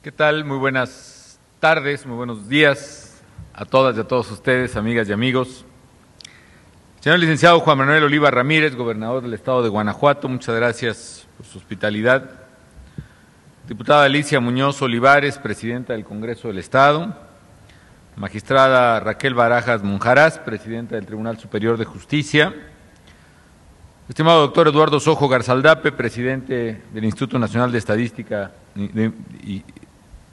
¿Qué tal? Muy buenas tardes, muy buenos días a todas y a todos ustedes, amigas y amigos. Señor licenciado Juan Manuel Oliva Ramírez, gobernador del estado de Guanajuato, muchas gracias por su hospitalidad. Diputada Alicia Muñoz Olivares, presidenta del Congreso del Estado. Magistrada Raquel Barajas Monjarás, presidenta del Tribunal Superior de Justicia. Estimado doctor Eduardo Sojo Garzaldape, presidente del Instituto Nacional de Estadística y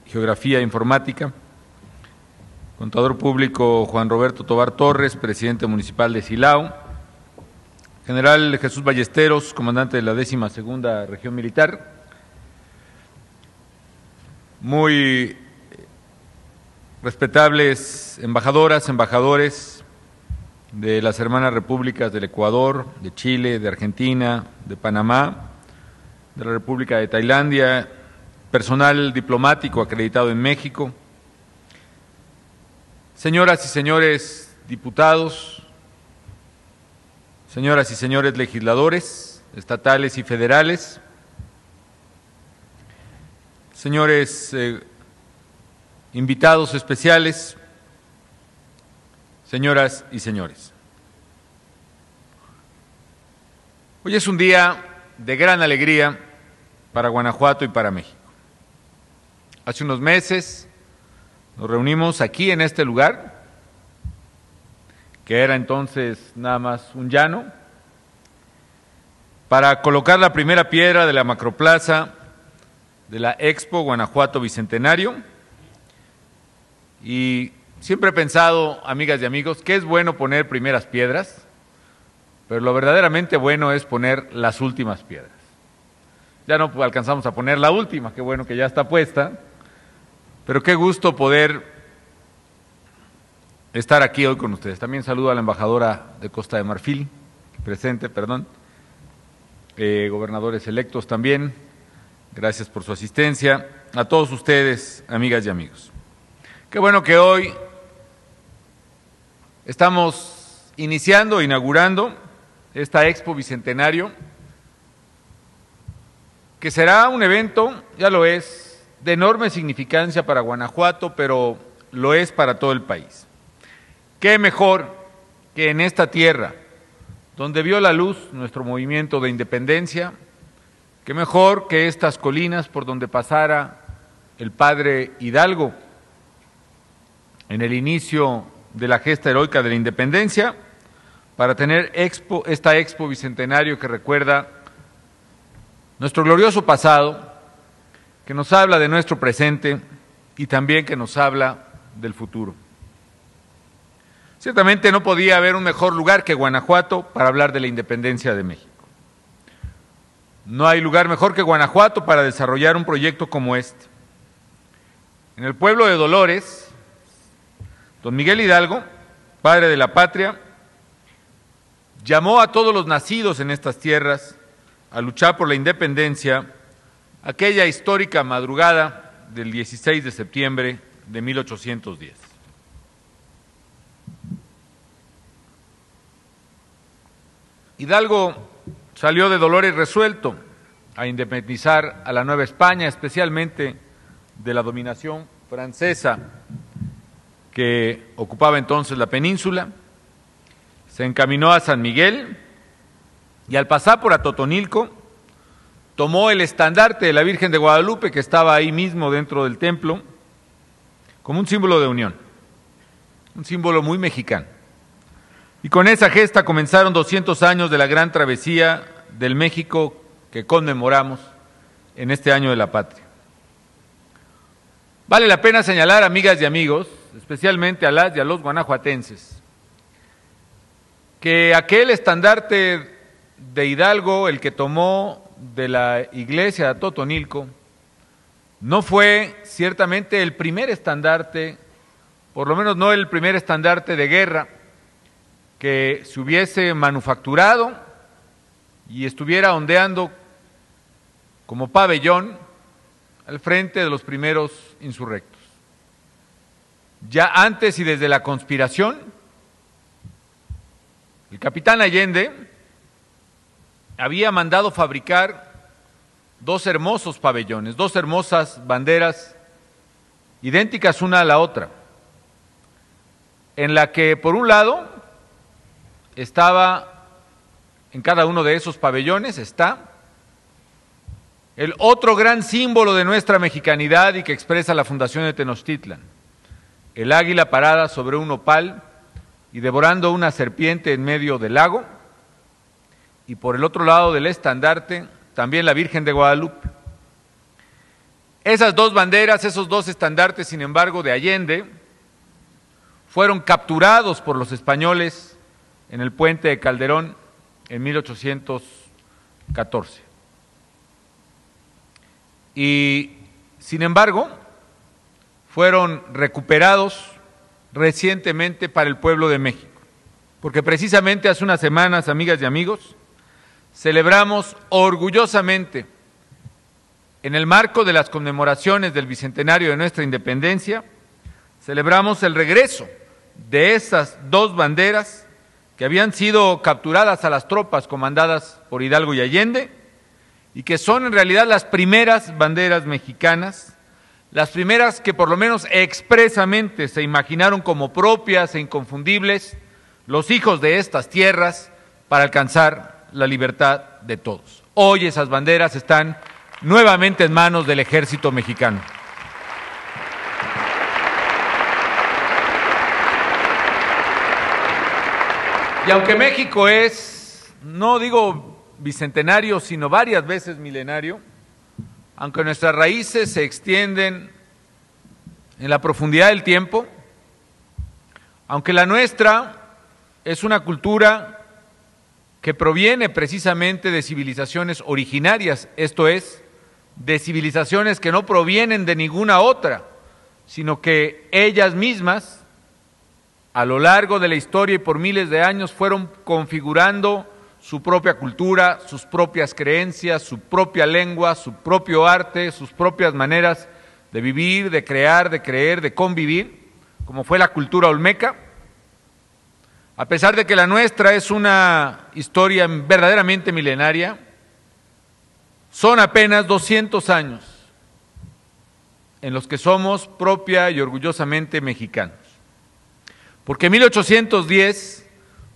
Geografía e Informática. Contador público Juan Roberto Tobar Torres, presidente municipal de Silao. General Jesús Ballesteros, comandante de la 12ª Región Militar. Muy respetables embajadoras, embajadores de las hermanas repúblicas del Ecuador, de Chile, de Argentina, de Panamá, de la República de Tailandia, personal diplomático acreditado en México, señoras y señores diputados, señoras y señores legisladores estatales y federales, señores invitados especiales, señoras y señores. Hoy es un día de gran alegría para Guanajuato y para México. Hace unos meses nos reunimos aquí en este lugar, que era entonces nada más un llano, para colocar la primera piedra de la macroplaza de la Expo Guanajuato Bicentenario. Y siempre he pensado, amigas y amigos, que es bueno poner primeras piedras, pero lo verdaderamente bueno es poner las últimas piedras. Ya no alcanzamos a poner la última, qué bueno que ya está puesta, pero qué gusto poder estar aquí hoy con ustedes. También saludo a la embajadora de Costa de Marfil, presente, gobernadores electos también, gracias por su asistencia, a todos ustedes, amigas y amigos. Qué bueno que hoy estamos inaugurando esta Expo Bicentenario, que será un evento, ya lo es, de enorme significancia para Guanajuato, pero lo es para todo el país. Qué mejor que en esta tierra, donde vio la luz nuestro movimiento de independencia, qué mejor que estas colinas por donde pasara el padre Hidalgo en el inicio de la gesta heroica de la independencia, para tener esta Expo Bicentenario que recuerda nuestro glorioso pasado, que nos habla de nuestro presente y también que nos habla del futuro. Ciertamente no podía haber un mejor lugar que Guanajuato para hablar de la independencia de México. No hay lugar mejor que Guanajuato para desarrollar un proyecto como este. En el pueblo de Dolores, don Miguel Hidalgo, padre de la patria, llamó a todos los nacidos en estas tierras a luchar por la independencia aquella histórica madrugada del 16 de septiembre de 1810. Hidalgo salió de Dolores resuelto a independizar a la Nueva España, especialmente de la dominación francesa que ocupaba entonces la península. Se encaminó a San Miguel y al pasar por Atotonilco tomó el estandarte de la Virgen de Guadalupe, que estaba ahí mismo dentro del templo, como un símbolo de unión, un símbolo muy mexicano. Y con esa gesta comenzaron 200 años de la gran travesía del México que conmemoramos en este año de la patria. Vale la pena señalar, amigas y amigos, especialmente a las y a los guanajuatenses, que aquel estandarte de Hidalgo, el que tomó de la iglesia de Atotonilco, no fue ciertamente el primer estandarte, por lo menos no el primer estandarte de guerra que se hubiese manufacturado y estuviera ondeando como pabellón al frente de los primeros insurrectos. Ya antes y desde la conspiración, el capitán Allende había mandado fabricar dos hermosos pabellones, dos hermosas banderas idénticas una a la otra, en la que por un lado estaba en cada uno de esos pabellones está el otro gran símbolo de nuestra mexicanidad y que expresa la fundación de Tenochtitlan, el águila parada sobre un nopal y devorando una serpiente en medio del lago, y por el otro lado del estandarte también la Virgen de Guadalupe. Esas dos banderas, esos dos estandartes, sin embargo, de Allende, fueron capturados por los españoles en el puente de Calderón en 1814. Y, sin embargo, fueron recuperados recientemente para el pueblo de México, porque precisamente hace unas semanas, amigas y amigos, celebramos orgullosamente, en el marco de las conmemoraciones del bicentenario de nuestra independencia, celebramos el regreso de esas dos banderas que habían sido capturadas a las tropas comandadas por Hidalgo y Allende y que son en realidad las primeras banderas mexicanas, las primeras que por lo menos expresamente se imaginaron como propias e inconfundibles los hijos de estas tierras para alcanzar la libertad de todos. Hoy esas banderas están nuevamente en manos del ejército mexicano. Y aunque México es, no digo bicentenario, sino varias veces milenario, aunque nuestras raíces se extienden en la profundidad del tiempo, aunque la nuestra es una cultura que proviene precisamente de civilizaciones originarias, esto es, de civilizaciones que no provienen de ninguna otra, sino que ellas mismas, a lo largo de la historia y por miles de años, fueron configurando su propia cultura, sus propias creencias, su propia lengua, su propio arte, sus propias maneras de vivir, de crear, de creer, de convivir, como fue la cultura olmeca. A pesar de que la nuestra es una historia verdaderamente milenaria, son apenas 200 años en los que somos propia y orgullosamente mexicanos. Porque 1810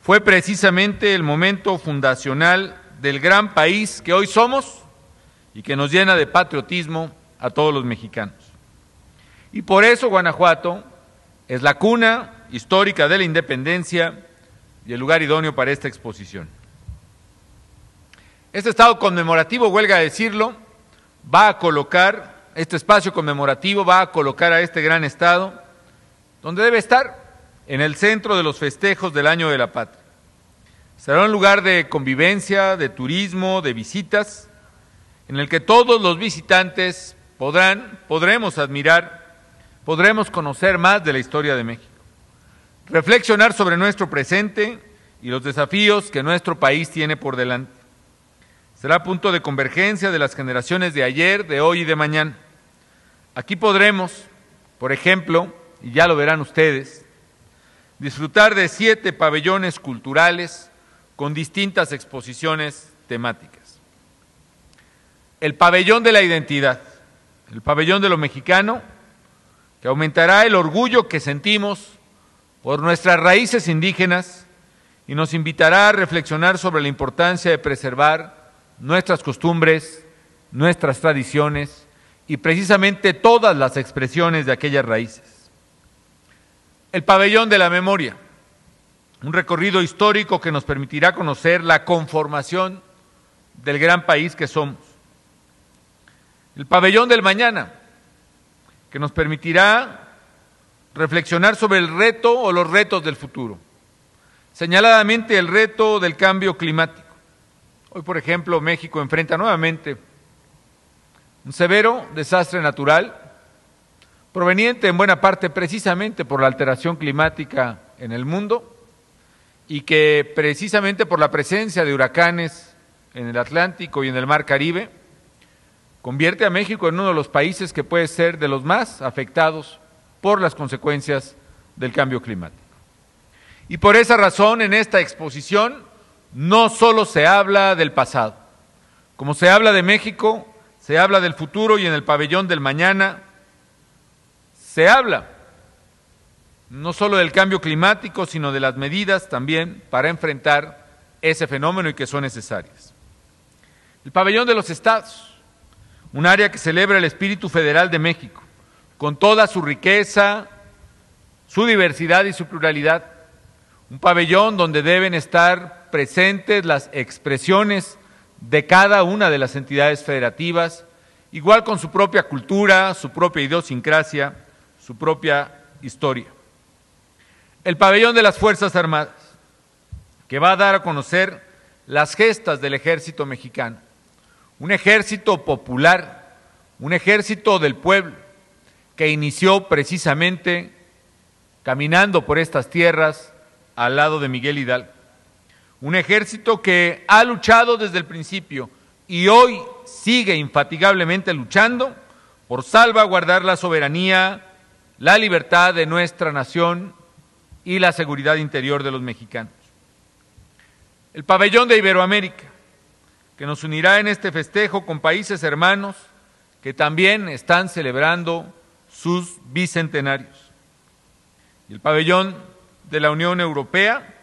fue precisamente el momento fundacional del gran país que hoy somos y que nos llena de patriotismo a todos los mexicanos. Y por eso Guanajuato es la cuna histórica de la independencia y el lugar idóneo para esta exposición. Este estado conmemorativo, huelga decirlo, va a colocar, este espacio conmemorativo va a colocar a este gran estado donde debe estar, en el centro de los festejos del Año de la Patria. Será un lugar de convivencia, de turismo, de visitas, en el que todos los visitantes podremos admirar, podremos conocer más de la historia de México, reflexionar sobre nuestro presente y los desafíos que nuestro país tiene por delante. Será punto de convergencia de las generaciones de ayer, de hoy y de mañana. Aquí podremos, por ejemplo, y ya lo verán ustedes, disfrutar de 7 pabellones culturales con distintas exposiciones temáticas. El pabellón de la identidad, el pabellón de lo mexicano, que aumentará el orgullo que sentimos por nuestras raíces indígenas y nos invitará a reflexionar sobre la importancia de preservar nuestras costumbres, nuestras tradiciones y precisamente todas las expresiones de aquellas raíces. El pabellón de la memoria, un recorrido histórico que nos permitirá conocer la conformación del gran país que somos. El pabellón del mañana, que nos permitirá reflexionar sobre el reto o los retos del futuro. Señaladamente el reto del cambio climático. Hoy, por ejemplo, México enfrenta nuevamente un severo desastre natural, proveniente en buena parte precisamente por la alteración climática en el mundo y que precisamente por la presencia de huracanes en el Atlántico y en el Mar Caribe, convierte a México en uno de los países que puede ser de los más afectados por las consecuencias del cambio climático. Y por esa razón, en esta exposición no solo se habla del pasado, como se habla de México, se habla del futuro y en el pabellón del mañana se habla no solo del cambio climático, sino de las medidas también para enfrentar ese fenómeno y que son necesarias. El Pabellón de los Estados, un área que celebra el espíritu federal de México, con toda su riqueza, su diversidad y su pluralidad. Un pabellón donde deben estar presentes las expresiones de cada una de las entidades federativas, igual con su propia cultura, su propia idiosincrasia, su propia historia. El pabellón de las Fuerzas Armadas, que va a dar a conocer las gestas del ejército mexicano, un ejército popular, un ejército del pueblo, que inició precisamente caminando por estas tierras al lado de Miguel Hidalgo. Un ejército que ha luchado desde el principio y hoy sigue infatigablemente luchando por salvaguardar la soberanía, la libertad de nuestra nación y la seguridad interior de los mexicanos. El pabellón de Iberoamérica, que nos unirá en este festejo con países hermanos que también están celebrando sus bicentenarios. Y el pabellón de la Unión Europea,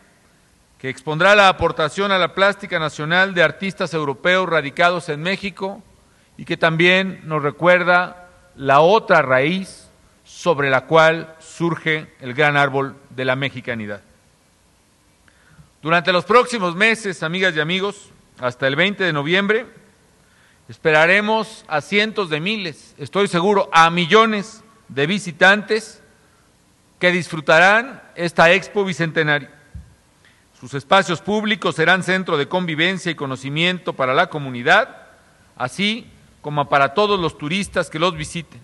que expondrá la aportación a la plástica nacional de artistas europeos radicados en México y que también nos recuerda la otra raíz sobre la cual surge el gran árbol de la mexicanidad. Durante los próximos meses, amigas y amigos, hasta el 20 de noviembre, esperaremos a cientos de miles, estoy seguro, a millones de visitantes que disfrutarán esta Expo Bicentenario. Sus espacios públicos serán centro de convivencia y conocimiento para la comunidad, así como para todos los turistas que los visiten.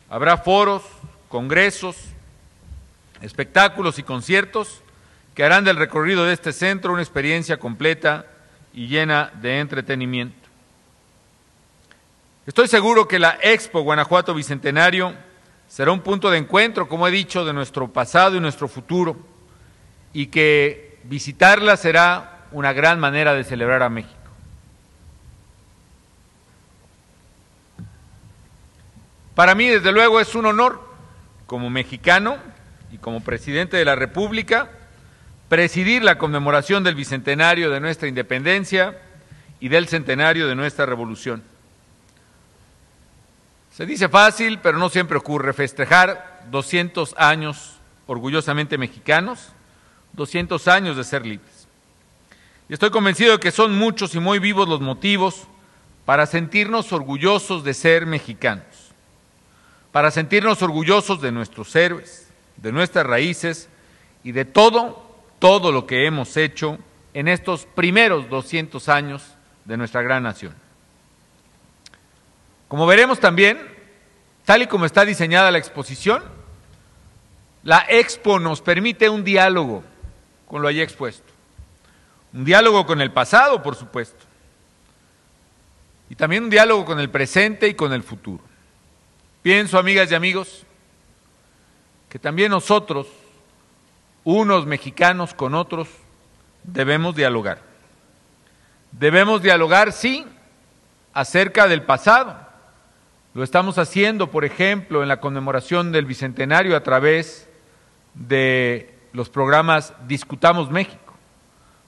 Habrá foros, congresos, espectáculos y conciertos que harán del recorrido de este centro una experiencia completa y llena de entretenimiento. Estoy seguro que la Expo Guanajuato Bicentenario será un punto de encuentro, como he dicho, de nuestro pasado y nuestro futuro, y que visitarla será una gran manera de celebrar a México. Para mí, desde luego, es un honor, como mexicano y como presidente de la República, presidir la conmemoración del bicentenario de nuestra independencia y del centenario de nuestra revolución. Se dice fácil, pero no siempre ocurre, festejar 200 años orgullosamente mexicanos, 200 años de ser libres. Y estoy convencido de que son muchos y muy vivos los motivos para sentirnos orgullosos de ser mexicanos, para sentirnos orgullosos de nuestros héroes, de nuestras raíces y de todo lo que hemos hecho en estos primeros 200 años de nuestra gran nación. Como veremos también, tal y como está diseñada la exposición, la Expo nos permite un diálogo con lo allí expuesto, un diálogo con el pasado, por supuesto, y también un diálogo con el presente y con el futuro. Pienso, amigas y amigos, que también nosotros, unos mexicanos con otros, debemos dialogar. Debemos dialogar, sí, acerca del pasado. Lo estamos haciendo, por ejemplo, en la conmemoración del Bicentenario a través de los programas Discutamos México,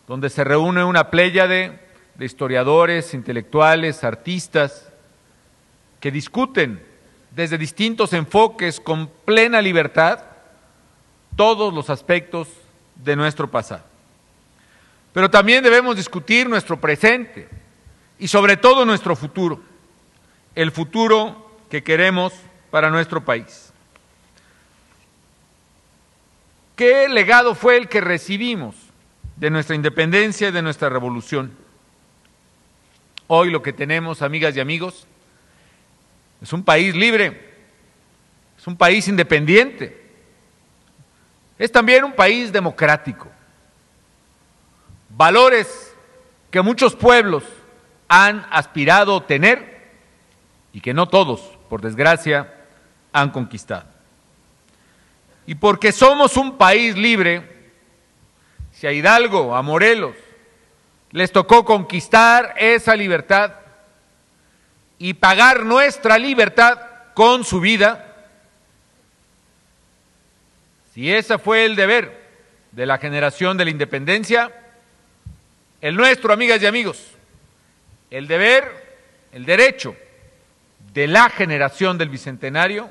donde se reúne una pléyade de historiadores, intelectuales, artistas, que discuten desde distintos enfoques con plena libertad todos los aspectos de nuestro pasado. Pero también debemos discutir nuestro presente y sobre todo nuestro futuro, el futuro que queremos para nuestro país. ¿Qué legado fue el que recibimos de nuestra independencia y de nuestra revolución? Hoy lo que tenemos, amigas y amigos, es un país libre, es un país independiente, es también un país democrático. Valores que muchos pueblos han aspirado a tener y que no todos, por desgracia, han conquistado. Y porque somos un país libre, si a Hidalgo, a Morelos, les tocó conquistar esa libertad y pagar nuestra libertad con su vida, Si ese fue el deber de la generación de la independencia, el nuestro, amigas y amigos, el deber, el derecho de la generación del Bicentenario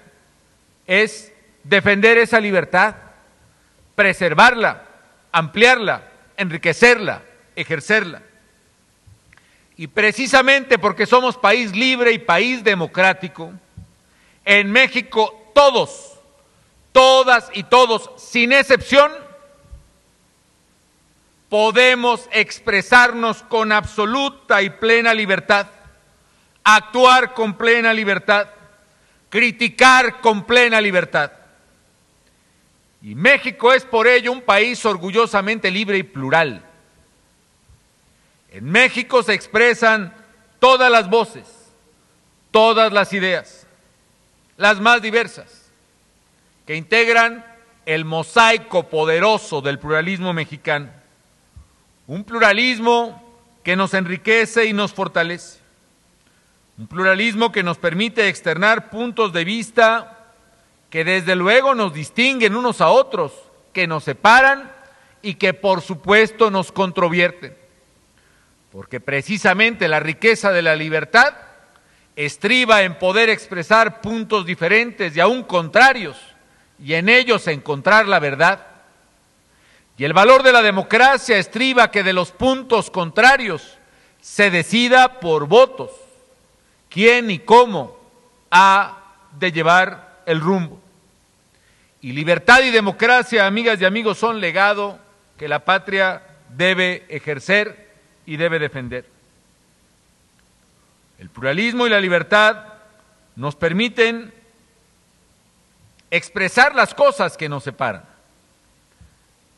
es defender esa libertad, preservarla, ampliarla, enriquecerla, ejercerla. Y precisamente porque somos país libre y país democrático, en México todos, todas y todos, sin excepción, podemos expresarnos con absoluta y plena libertad, actuar con plena libertad, criticar con plena libertad. Y México es por ello un país orgullosamente libre y plural. En México se expresan todas las voces, todas las ideas, las más diversas, que integran el mosaico poderoso del pluralismo mexicano. Un pluralismo que nos enriquece y nos fortalece. Un pluralismo que nos permite externar puntos de vista que desde luego nos distinguen unos a otros, que nos separan y que por supuesto nos controvierten. Porque precisamente la riqueza de la libertad estriba en poder expresar puntos diferentes y aún contrarios, y en ellos encontrar la verdad. Y el valor de la democracia estriba que de los puntos contrarios se decida por votos quién y cómo ha de llevar el rumbo. Y libertad y democracia, amigas y amigos, son legado que la patria debe ejercer y debe defender. El pluralismo y la libertad nos permiten expresar las cosas que nos separan,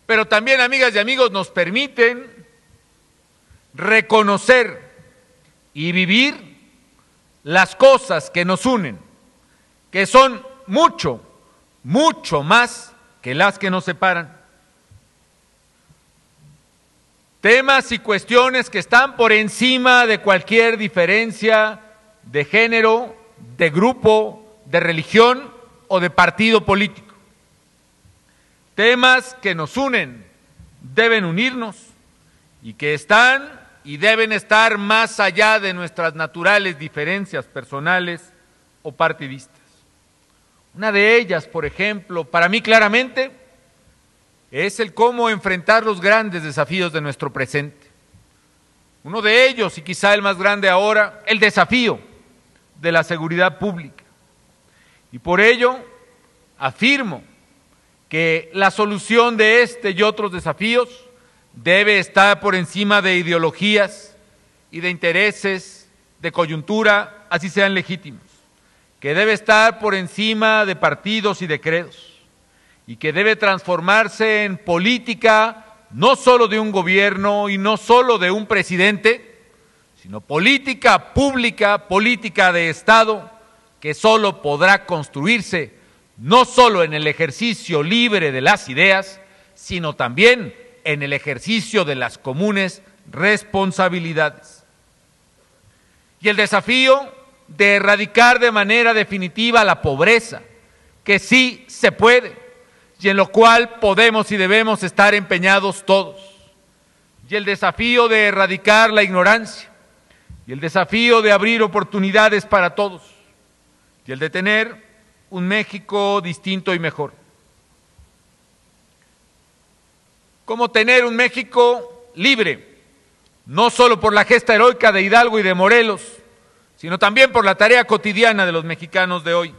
pero también, amigas y amigos, nos permiten reconocer y vivir las cosas que nos unen, que son mucho, mucho más que las que nos separan. Temas y cuestiones que están por encima de cualquier diferencia de género, de grupo, de religión o de partido político. Temas que nos unen, deben unirnos y que están y deben estar más allá de nuestras naturales diferencias personales o partidistas. Una de ellas, por ejemplo, para mí claramente, es el cómo enfrentar los grandes desafíos de nuestro presente. Uno de ellos, y quizá el más grande ahora, el desafío de la seguridad pública. Y por ello afirmo que la solución de este y otros desafíos debe estar por encima de ideologías y de intereses, de coyuntura, así sean legítimos, que debe estar por encima de partidos y de credos, y que debe transformarse en política no solo de un gobierno y no solo de un presidente, sino política pública, política de Estado, que solo podrá construirse no solo en el ejercicio libre de las ideas, sino también en el ejercicio de las comunes responsabilidades. Y el desafío de erradicar de manera definitiva la pobreza, que sí se puede, y en lo cual podemos y debemos estar empeñados todos. Y el desafío de erradicar la ignorancia, y el desafío de abrir oportunidades para todos, y el de tener un México distinto y mejor. ¿Cómo tener un México libre? No solo por la gesta heroica de Hidalgo y de Morelos, sino también por la tarea cotidiana de los mexicanos de hoy.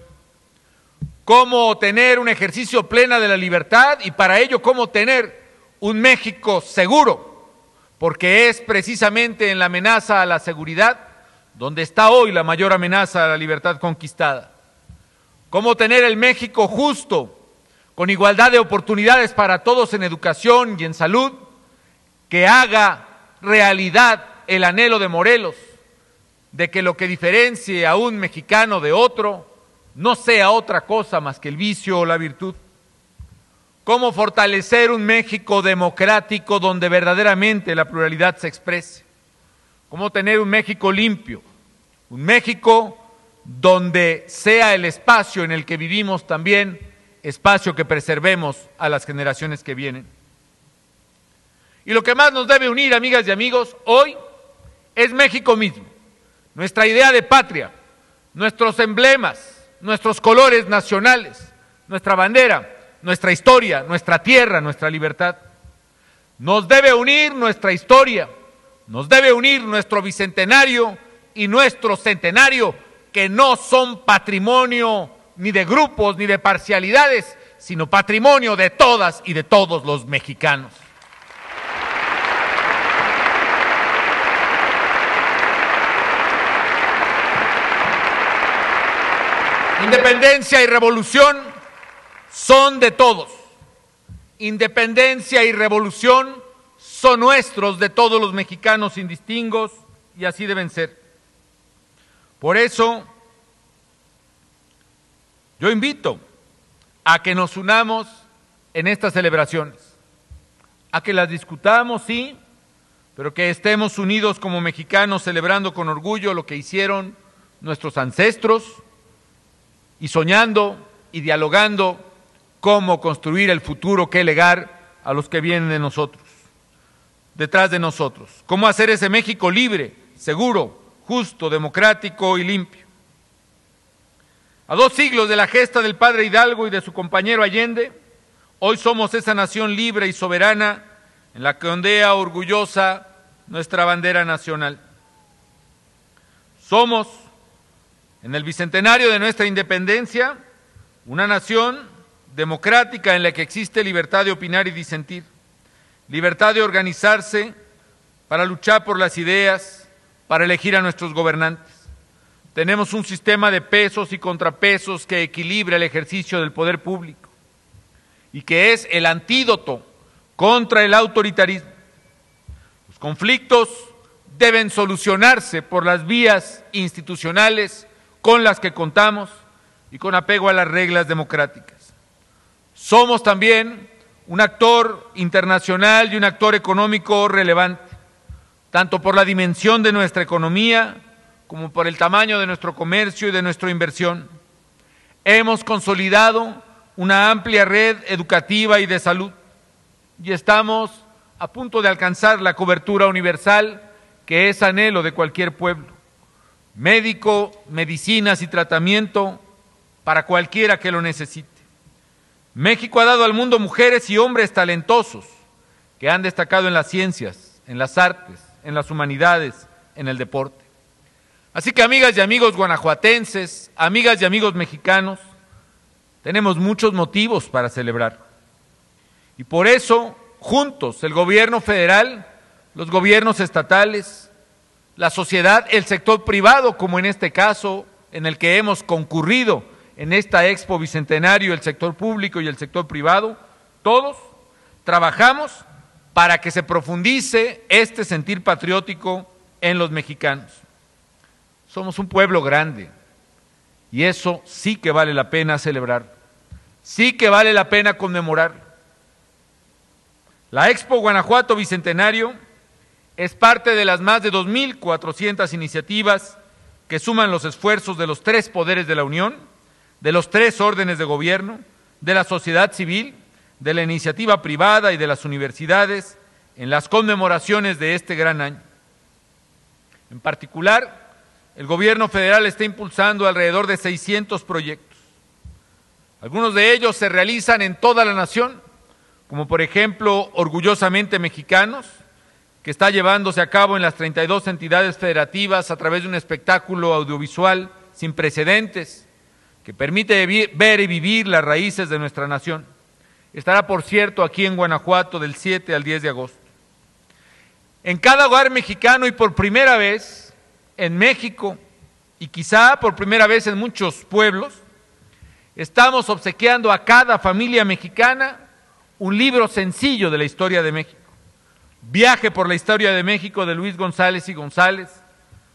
Cómo tener un ejercicio pleno de la libertad y para ello cómo tener un México seguro, porque es precisamente en la amenaza a la seguridad donde está hoy la mayor amenaza a la libertad conquistada. Cómo tener el México justo, con igualdad de oportunidades para todos en educación y en salud, que haga realidad el anhelo de Morelos, de que lo que diferencie a un mexicano de otro no sea otra cosa más que el vicio o la virtud. Cómo fortalecer un México democrático donde verdaderamente la pluralidad se exprese. Cómo tener un México limpio, un México donde sea el espacio en el que vivimos también espacio que preservemos a las generaciones que vienen. Y lo que más nos debe unir, amigas y amigos, hoy es México mismo, nuestra idea de patria, nuestros emblemas, nuestros colores nacionales, nuestra bandera, nuestra historia, nuestra tierra, nuestra libertad. Nos debe unir nuestra historia, nos debe unir nuestro bicentenario y nuestro centenario, que no son patrimonio ni de grupos ni de parcialidades, sino patrimonio de todas y de todos los mexicanos. Independencia y revolución son de todos. Independencia y revolución son nuestros, de todos los mexicanos sin distingos, y así deben ser. Por eso, yo invito a que nos unamos en estas celebraciones, a que las discutamos, sí, pero que estemos unidos como mexicanos celebrando con orgullo lo que hicieron nuestros ancestros y soñando y dialogando cómo construir el futuro que legar a los que vienen de nosotros, detrás de nosotros, cómo hacer ese México libre, seguro, justo, democrático y limpio. A 2 siglos de la gesta del padre Hidalgo y de su compañero Allende, hoy somos esa nación libre y soberana en la que ondea orgullosa nuestra bandera nacional. Somos, en el bicentenario de nuestra independencia, una nación democrática en la que existe libertad de opinar y disentir, libertad de organizarse para luchar por las ideas, para elegir a nuestros gobernantes. Tenemos un sistema de pesos y contrapesos que equilibra el ejercicio del poder público y que es el antídoto contra el autoritarismo. Los conflictos deben solucionarse por las vías institucionales con las que contamos y con apego a las reglas democráticas. Somos también un actor internacional y un actor económico relevante, tanto por la dimensión de nuestra economía como por el tamaño de nuestro comercio y de nuestra inversión. Hemos consolidado una amplia red educativa y de salud y estamos a punto de alcanzar la cobertura universal que es anhelo de cualquier pueblo. Médico, medicinas y tratamiento para cualquiera que lo necesite. México ha dado al mundo mujeres y hombres talentosos que han destacado en las ciencias, en las artes, en las humanidades, en el deporte. Así que, amigas y amigos guanajuatenses, amigas y amigos mexicanos, tenemos muchos motivos para celebrar. Y por eso, juntos, el gobierno federal, los gobiernos estatales, la sociedad, el sector privado, como en este caso en el que hemos concurrido en esta Expo Bicentenario, el sector público y el sector privado, todos trabajamos para que se profundice este sentir patriótico en los mexicanos. Somos un pueblo grande y eso sí que vale la pena celebrar, sí que vale la pena conmemorar. La Expo Guanajuato Bicentenario es parte de las más de 2,400 iniciativas que suman los esfuerzos de los 3 poderes de la Unión, de los 3 órdenes de gobierno, de la sociedad civil, de la iniciativa privada y de las universidades en las conmemoraciones de este gran año. En particular, el gobierno federal está impulsando alrededor de 600 proyectos. Algunos de ellos se realizan en toda la nación, como por ejemplo Orgullosamente Mexicanos, que está llevándose a cabo en las 32 entidades federativas a través de un espectáculo audiovisual sin precedentes, que permite ver y vivir las raíces de nuestra nación. Estará, por cierto, aquí en Guanajuato del 7 al 10 de agosto. En cada hogar mexicano y por primera vez en México, y quizá por primera vez en muchos pueblos, estamos obsequiando a cada familia mexicana un libro sencillo de la historia de México. Viaje por la historia de México de Luis González y González,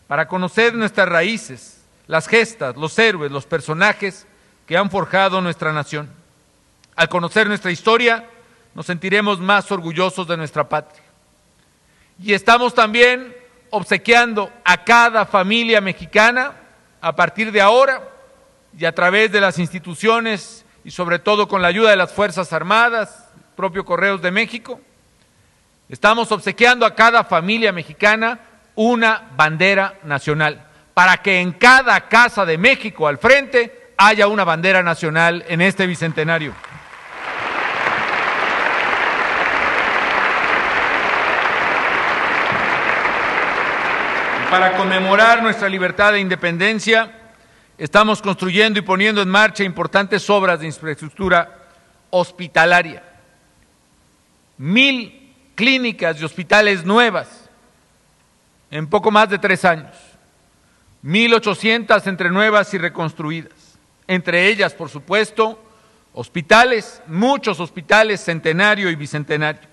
para conocer nuestras raíces, las gestas, los héroes, los personajes que han forjado nuestra nación. Al conocer nuestra historia, nos sentiremos más orgullosos de nuestra patria. Y estamos también obsequiando a cada familia mexicana, a partir de ahora y a través de las instituciones y sobre todo con la ayuda de las Fuerzas Armadas, propio Correos de México, estamos obsequiando a cada familia mexicana una bandera nacional, para que en cada casa de México al frente haya una bandera nacional en este bicentenario. Y para conmemorar nuestra libertad e independencia, estamos construyendo y poniendo en marcha importantes obras de infraestructura hospitalaria. 1,000 clínicas y hospitales nuevas en poco más de 3 años. 1,800 entre nuevas y reconstruidas. Entre ellas, por supuesto, hospitales, muchos hospitales centenario y bicentenario,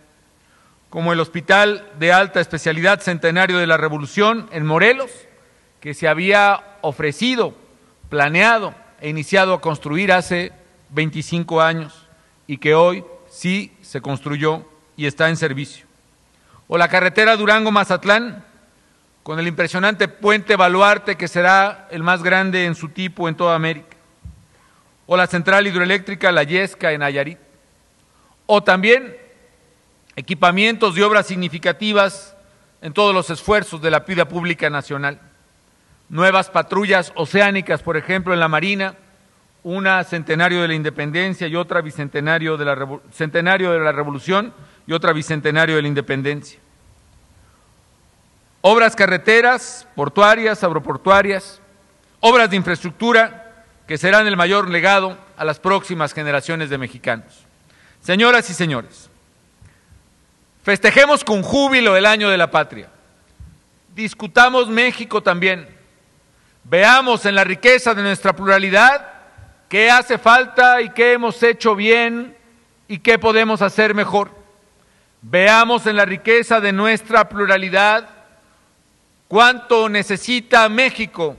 como el Hospital de Alta Especialidad Centenario de la Revolución en Morelos, que se había ofrecido, planeado e iniciado a construir hace 25 años y que hoy sí se construyó y está en servicio. O la carretera Durango-Mazatlán, con el impresionante puente Baluarte, que será el más grande en su tipo en toda América. O la central hidroeléctrica La Yesca en Nayarit. O también equipamientos y obras significativas en todos los esfuerzos de la vida pública nacional. Nuevas patrullas oceánicas, por ejemplo, en la Marina, una centenario de la Independencia y otra bicentenario de la centenario de la Revolución y otra bicentenario de la Independencia. Obras carreteras, portuarias, aeroportuarias, obras de infraestructura que serán el mayor legado a las próximas generaciones de mexicanos. Señoras y señores, festejemos con júbilo el Año de la Patria. Discutamos México también. Veamos en la riqueza de nuestra pluralidad qué hace falta y qué hemos hecho bien y qué podemos hacer mejor. Veamos en la riqueza de nuestra pluralidad cuánto necesita México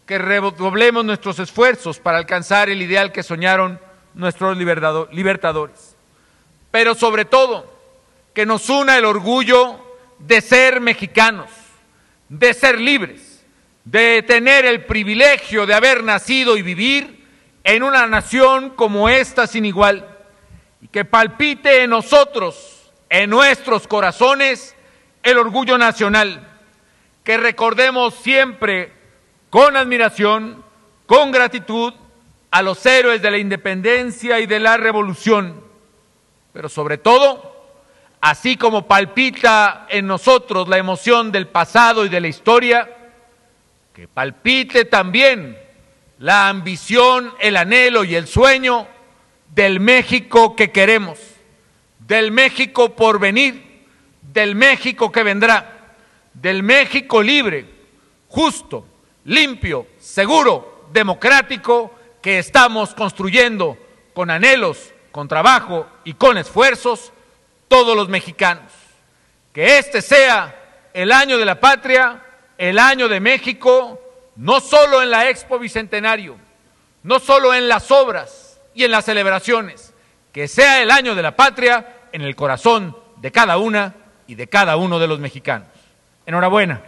que redoblemos nuestros esfuerzos para alcanzar el ideal que soñaron nuestros libertadores. Pero sobre todo, que nos una el orgullo de ser mexicanos, de ser libres, de tener el privilegio de haber nacido y vivir en una nación como esta sin igual, y que palpite en nosotros, en nuestros corazones, el orgullo nacional, que recordemos siempre con admiración, con gratitud, a los héroes de la independencia y de la revolución, pero sobre todo, así como palpita en nosotros la emoción del pasado y de la historia, que palpite también la ambición, el anhelo y el sueño del México que queremos, del México por venir, del México que vendrá, del México libre, justo, limpio, seguro, democrático, que estamos construyendo con anhelos, con trabajo y con esfuerzos todos los mexicanos. Que este sea el Año de la Patria, el Año de México, no solo en la Expo Bicentenario, no solo en las obras y en las celebraciones, que sea el Año de la Patria en el corazón de cada una y de cada uno de los mexicanos. Enhorabuena.